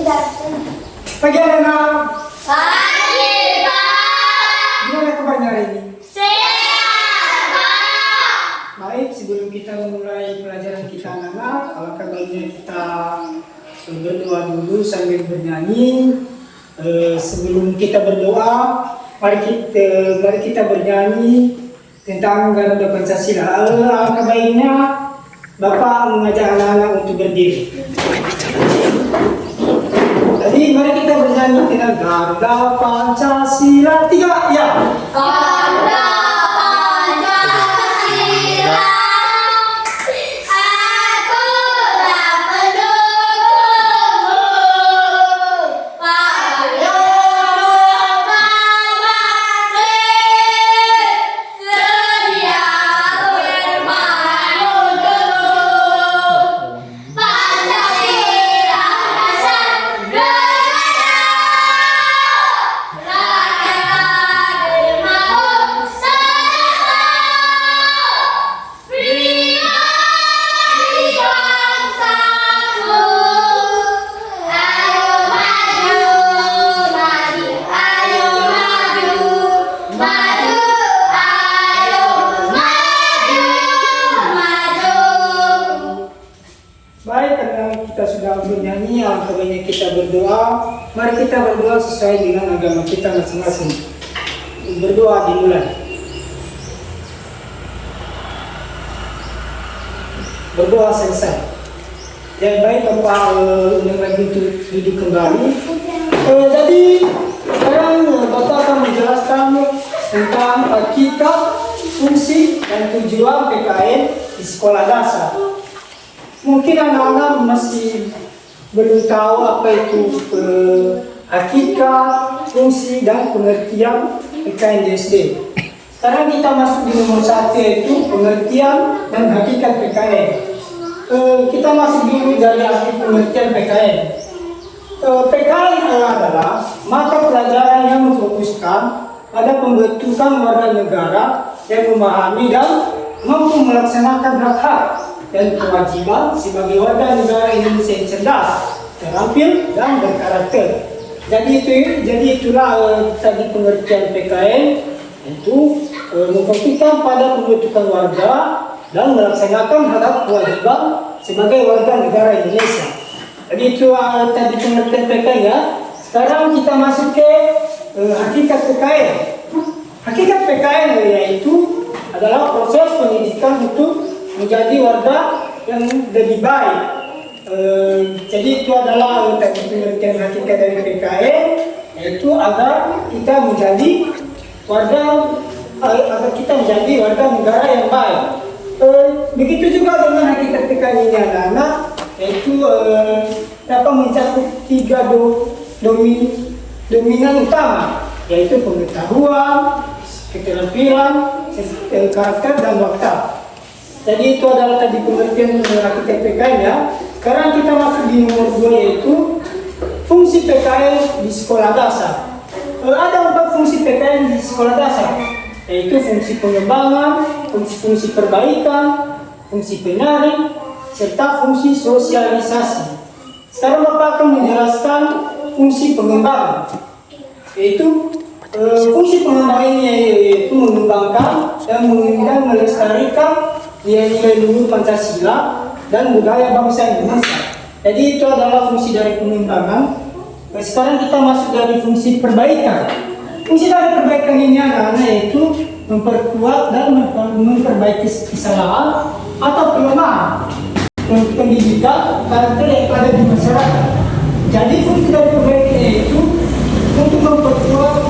Pagi anak-anak. Pagi, Pak. Gimana kabarnya hari ini? Sehat, Pak. Baik, sebelum kita memulai pelajaran kita anak-anak, alangkah baiknya kita berdoa dulu sambil bernyanyi. Sebelum kita berdoa, mari kita bernyanyi tentang Garuda Pancasila. Alangkah baiknya Bapak mengajak anak-anak untuk berdiri. Jadi mari kita bernyanyi tentang Garuda Pancasila. 3, ya. Garuda Pancasila, akulah pendukungmu. Payono Bangsa, sedia bermaju dulu. Pancasila dasar Baik, karena kita sudah bernyanyi, alangkah baiknya kita berdoa. Mari kita berdoa sesuai dengan agama kita masing-masing. Berdoa dimulai. Berdoa selesai. Yang baik Bapak undang lagi untuk duduk kembali. Jadi sekarang Bapak akan menjelaskan tentang hakikat, fungsi, dan tujuan PKN di sekolah dasar. Mungkin anak-anak masih belum tahu apa itu hakikat, fungsi, dan pengertian PKN di SD. Sekarang kita masuk di nomor 1, yaitu pengertian dan hakikat PKN. Kita masuk dulu dari arti pengertian PKN. PKN adalah mata pelajaran yang memfokuskan pada pembentukan warga negara yang memahami dan mampu melaksanakan hak-hak dan kewajiban sebagai warga negara Indonesia yang cerdas, terampil, dan berkarakter. Jadi itulah tadi pengertian PKN, itu memfokuskan pada pembentukan warga dan melaksanakan hak kewajiban sebagai warga negara Indonesia. Jadi itu tadi pengertian PKN ya. Sekarang kita masuk ke hakikat PKN. Hakikat PKN yaitu adalah proses pendidikan untuk menjadi warga yang lebih baik. Jadi itu adalah tadi pengertian hakikat dari PKN, yaitu agar kita menjadi warga negara yang baik. Begitu juga dengan hakikat PKN ini anak-anak, yaitu dapat mencakup 3 dominan utama, yaitu pengetahuan, keterampilan, karakter, dan watak. Jadi itu adalah tadi pengertian hakikat PKN ya. Sekarang kita masuk di nomor 2, yaitu fungsi PKN di sekolah dasar. Ada 4 fungsi PKN di sekolah dasar, yaitu fungsi pengembangan, fungsi perbaikan, fungsi penyaring, serta fungsi sosialisasi. Sekarang Bapak akan menjelaskan fungsi pengembangan, yaitu fungsi pengembangan ini yaitu mengembangkan dan melestarikan nilai-nilai luhur Pancasila dan budaya bangsa Indonesia. Jadi itu adalah fungsi dari pengembangan. Sekarang kita masuk dari fungsi perbaikan. Fungsi dari perbaikan ini anak-anak yaitu memperkuat dan memperbaiki kesalahan atau kelemahan pendidikan karakter yang ada di masyarakat. Jadi fungsi dari perbaikan yaitu untuk memperkuat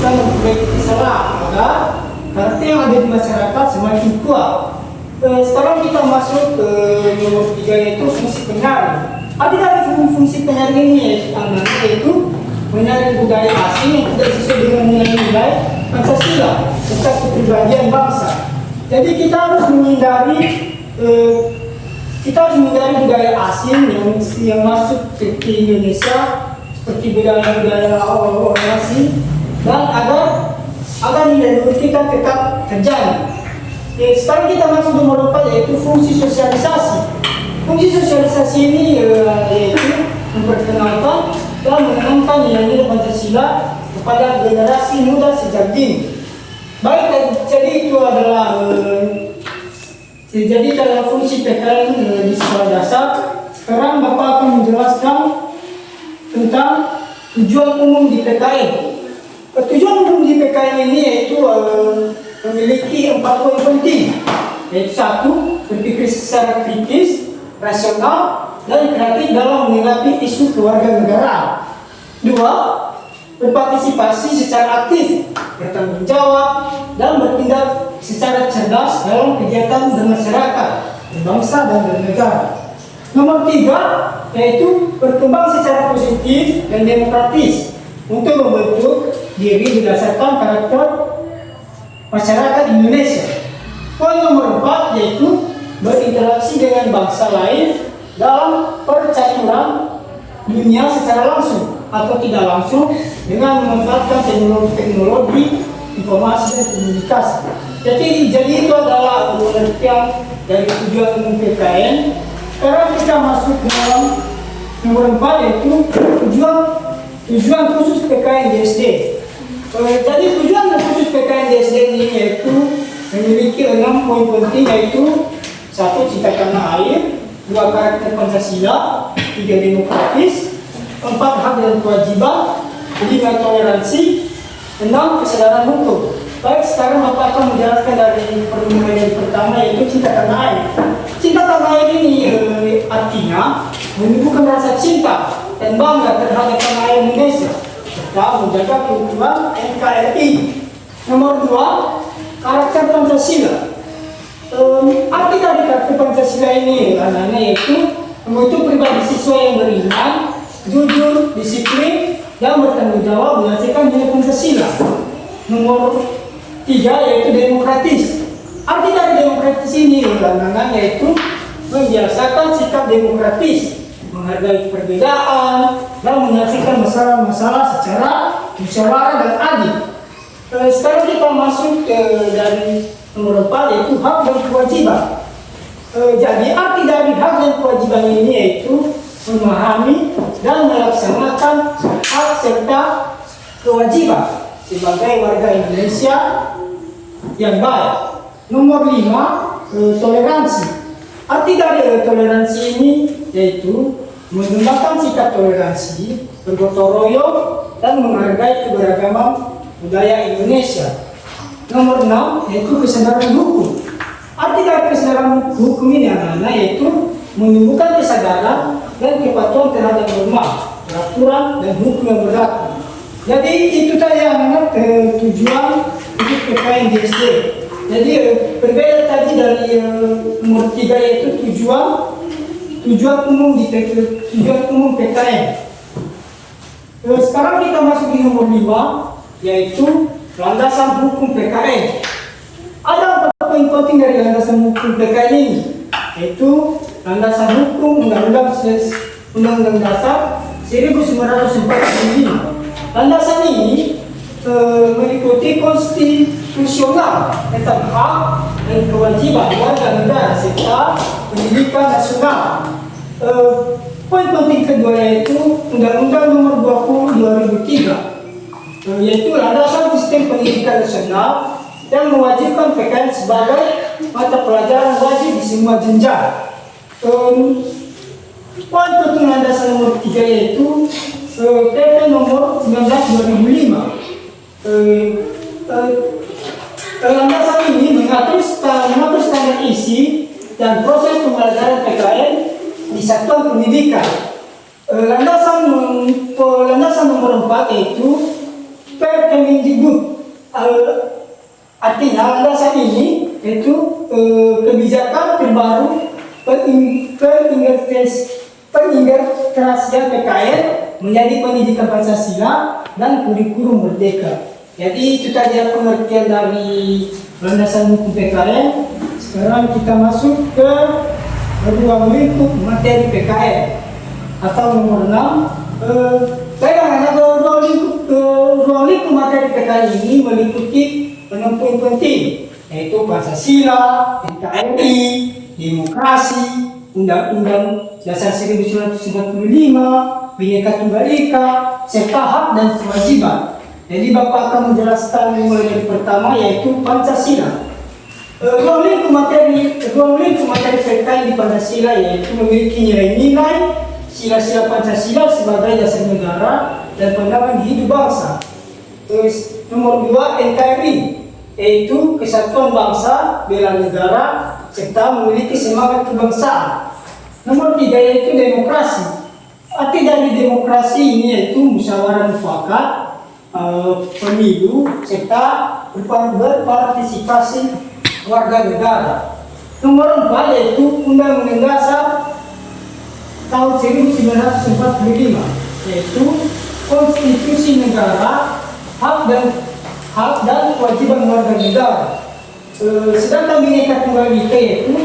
dan memperbaiki kesalahan agar karakter yang ada di masyarakat semakin kuat. Sekarang kita masuk ke nomor 3, yaitu fungsi penyaring. Arti dari fungsi penyaring ini yaitu menyaring budaya asing yang tidak sesuai dengan nilai-nilai Pancasila serta kepribadian bangsa. Jadi kita harus menghindari budaya asing yang masuk ke Indonesia, seperti budaya orang asing, dan agar nilai luhur kita tetap terjaga. Sekarang kita masuk nomor 4, yaitu fungsi sosialisasi. Fungsi sosialisasi ini yaitu memperkenalkan dan menanamkan nilai-nilai Pancasila kepada generasi muda sejak dini. Baik, jadi itu adalah jadi dalam fungsi PKN di sekolah dasar. Sekarang Bapak akan menjelaskan tentang tujuan umum di PKN. Tujuan umum di PKN ini yaitu memiliki 4 poin penting, yaitu 1. Berpikir secara kritis, rasional, dan kreatif dalam menyikapi isu keluarga negara. 2. Berpartisipasi secara aktif, bertanggung jawab, dan bertindak secara cerdas dalam kegiatan bermasyarakat, berbangsa, dan bernegara. Nomor 3, yaitu berkembang secara positif dan demokratis untuk membentuk diri berdasarkan karakter masyarakat Indonesia. Poin nomor 4, yaitu berinteraksi dengan bangsa lain dalam percaturan dunia secara langsung atau tidak langsung dengan memanfaatkan teknologi informasi dan komunikasi. Jadi itu adalah pengertian dari tujuan umum PKN. Sekarang kita masuk ke dalam nomor 4, yaitu tujuan khusus PKN di SD. Jadi tujuan khusus PKN di SD ini yaitu memiliki 6 poin penting, yaitu 1. Cinta tanah air, 2. Karakter Pancasila, 3. Demokratis, 4. Hak dan kewajiban, 5. Toleransi, 6. Kesadaran hukum. Baik, sekarang Bapak akan menjelaskan dari pertemuan yang pertama, yaitu cinta tanah air. Cinta tanah air ini artinya menumbuhkan rasa cinta dan bangga terhadap tanah air Indonesia serta menjaga keutuhan NKRI. Nomor 2, karakter Pancasila. Arti dari karakter Pancasila ini anak-anak yaitu membentuk pribadi siswa yang beriman, jujur, disiplin, dan bertanggung jawab menghasilkan nilai Pancasila. Nomor 3, yaitu demokratis. Arti dari demokratis ini anak-anak yaitu membiasakan sikap demokratis, menghargai perbedaan, dan menyelesaikan masalah-masalah secara musyawarah dan adil. Sekarang kita masuk dari nomor 4, yaitu hak dan kewajiban. Jadi arti dari hak dan kewajiban ini yaitu memahami dan melaksanakan hak serta kewajiban sebagai warga Indonesia yang baik. Nomor 5, toleransi. Arti dari toleransi ini yaitu mengembangkan sikap toleransi, bergotong royong, dan menghargai keberagaman budaya Indonesia. Nomor 6, yaitu kesadaran hukum. Arti dari kesadaran hukum ini anak-anak yaitu menumbuhkan kesadaran dan kepatuhan terhadap norma, peraturan, dan hukum yang berlaku. Jadi itu tadi anak-anak tujuan untuk PKN di SD. Jadi berbeda tadi dari nomor 3, yaitu tujuan umum PKN. Sekarang kita masuk di nomor 5, yaitu landasan hukum PKN. Ada 4 poin penting dari landasan hukum PKN ini, yaitu landasan hukum Undang-Undang Dasar 1945. Landasan ini mengikuti konstitusional tentang hak dan kewajiban warga negara serta pendidikan nasional. Poin penting kedua yaitu Undang-Undang Nomor 20 2003, yaitu landasan sistem pendidikan nasional yang mewajibkan PKN sebagai mata pelajaran wajib di semua jenjang. Poin penting landasan nomor 3 yaitu PP Nomor 19 2005. Landasan ini mengatur standar isi dan proses pembelajaran PKN di satuan pendidikan. Landasan nomor 4 yaitu Perkemendikbud. Artinya landasan ini yaitu kebijakan terbaru pengintegrasian PKN menjadi pendidikan Pancasila dan kurikulum merdeka. Jadi itu tadi pengertian dari landasan hukum PKN. Sekarang kita masuk ke ruang lingkup materi PKN atau nomor 6. Ruang lingkup materi PKN ini meliputi 6 poin penting, yaitu Pancasila, NKRI, demokrasi, Undang-Undang Dasar 1945, Bhinneka Tunggal Ika, serta hak dan kewajiban. Jadi Bapak akan menjelaskan mulai dari pertama yaitu Pancasila. Ruang lingkup materi terkait di Pancasila yaitu memiliki nilai-nilai sila-sila Pancasila sebagai dasar negara dan pandangan hidup bangsa. Terus nomor 2 NKRI yaitu kesatuan bangsa, bela negara, serta memiliki semangat kebangsaan. Nomor 3 yaitu demokrasi. Arti dari demokrasi ini yaitu musyawarah mufakat, pemilu, serta berpartisipasi warga negara. Nomor 4 yaitu Undang-Undang Dasar tahun 1945 yaitu konstitusi negara, hak dan kewajiban warga negara. Sedangkan Bhinneka Tunggal Ika yaitu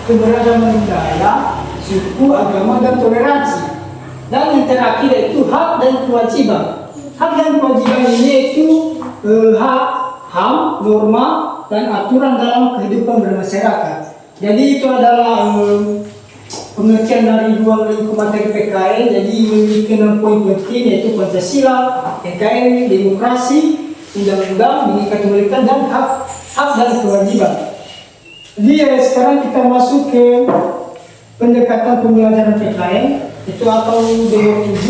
keberagaman budaya, suku, agama, dan toleransi. Dan yang terakhir yaitu hak dan kewajiban. Hak dan kewajiban ini yaitu hak, HAM, norma, dan aturan dalam kehidupan bermasyarakat. Jadi itu adalah pengertian dari ruang lingkup materi PKN. Jadi memiliki 6 poin penting yaitu Pancasila, NKRI, demokrasi, undang-undang, Bhinneka Tunggal Ika, dan hak dan kewajiban. Jadi sekarang kita masuk ke pendekatan pembelajaran PKN itu atau DO7.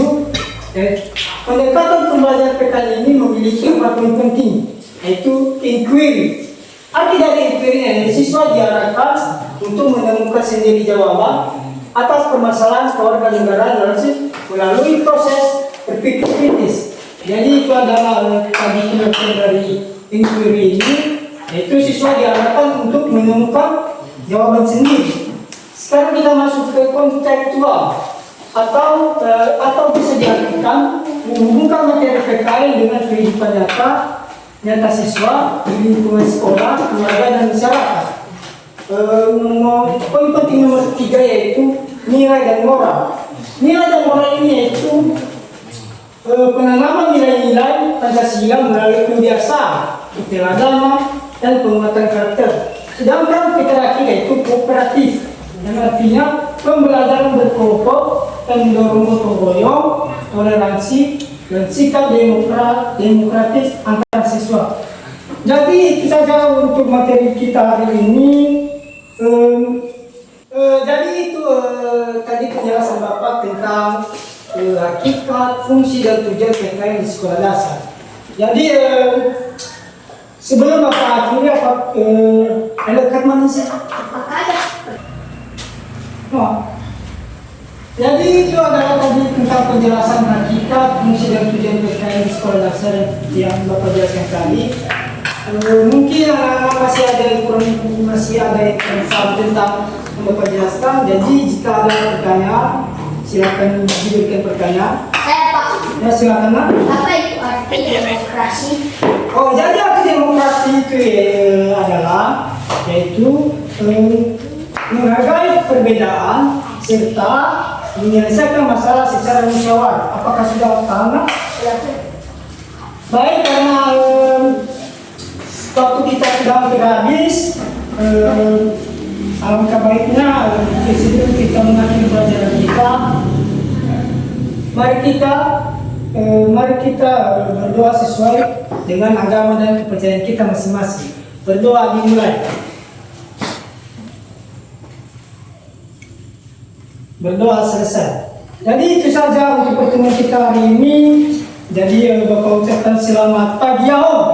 Pendekatan pembelajaran PKN ini memiliki 4 poin penting yaitu inquiry. Arti dari inquiry ini siswa diarahkan untuk menemukan sendiri jawaban atas permasalahan kewarganegaraan melalui proses berpikir kritis. Jadi itu adalah tadi pengertian dari inquiry ini yaitu siswa diarahkan untuk menemukan jawaban sendiri. Sekarang kita masuk ke konseptual atau bisa diartikan menghubungkan materi PKN dengan kehidupan nyata siswa di lingkungan sekolah, keluarga, dan masyarakat. Poin penting nomor 3 yaitu nilai dan moral. Nilai dan moral ini yaitu penanaman nilai-nilai Pancasila melalui kebiasaan, keteladanan, dan penguatan karakter. Sedangkan terakhir yaitu kooperatif, yang artinya pembelajaran berkelompok dan mendorong gotong royong, toleransi, dan sikap demokratis antara siswa. Jadi itu saja untuk materi kita hari ini. Jadi itu tadi penjelasan Bapak tentang hakikat, fungsi, dan tujuan PKN di sekolah dasar. Jadi sebelum Bapak akhiri ada kat mana sih? Jadi itu adalah tadi tentang penjelasan hakikat, fungsi, dan tujuan PKN di sekolah dasar yang Bapak jelaskan tadi. Mungkin masih ada yang tentang yang Bapak jelaskan. Jadi jika ada pertanyaan, silakan diberikan pertanyaan. Saya Pak. Ya silakan Nak. Apa itu arti demokrasi? Oh, jadi arti demokrasi itu adalah yaitu menghargai perbedaan serta menyelesaikan masalah secara musyawarah. Apakah sudah paham? Baik, karena waktu kita sudah hampir habis, alangkah baiknya sebelum kita mengakhiri pelajaran kita, mari kita berdoa sesuai dengan agama dan kepercayaan kita masing-masing. Berdoa dimulai. Berdoa selesai. Jadi itu saja untuk pertemuan kita hari ini. Jadi Bapak ucapkan selamat pagi ya Om.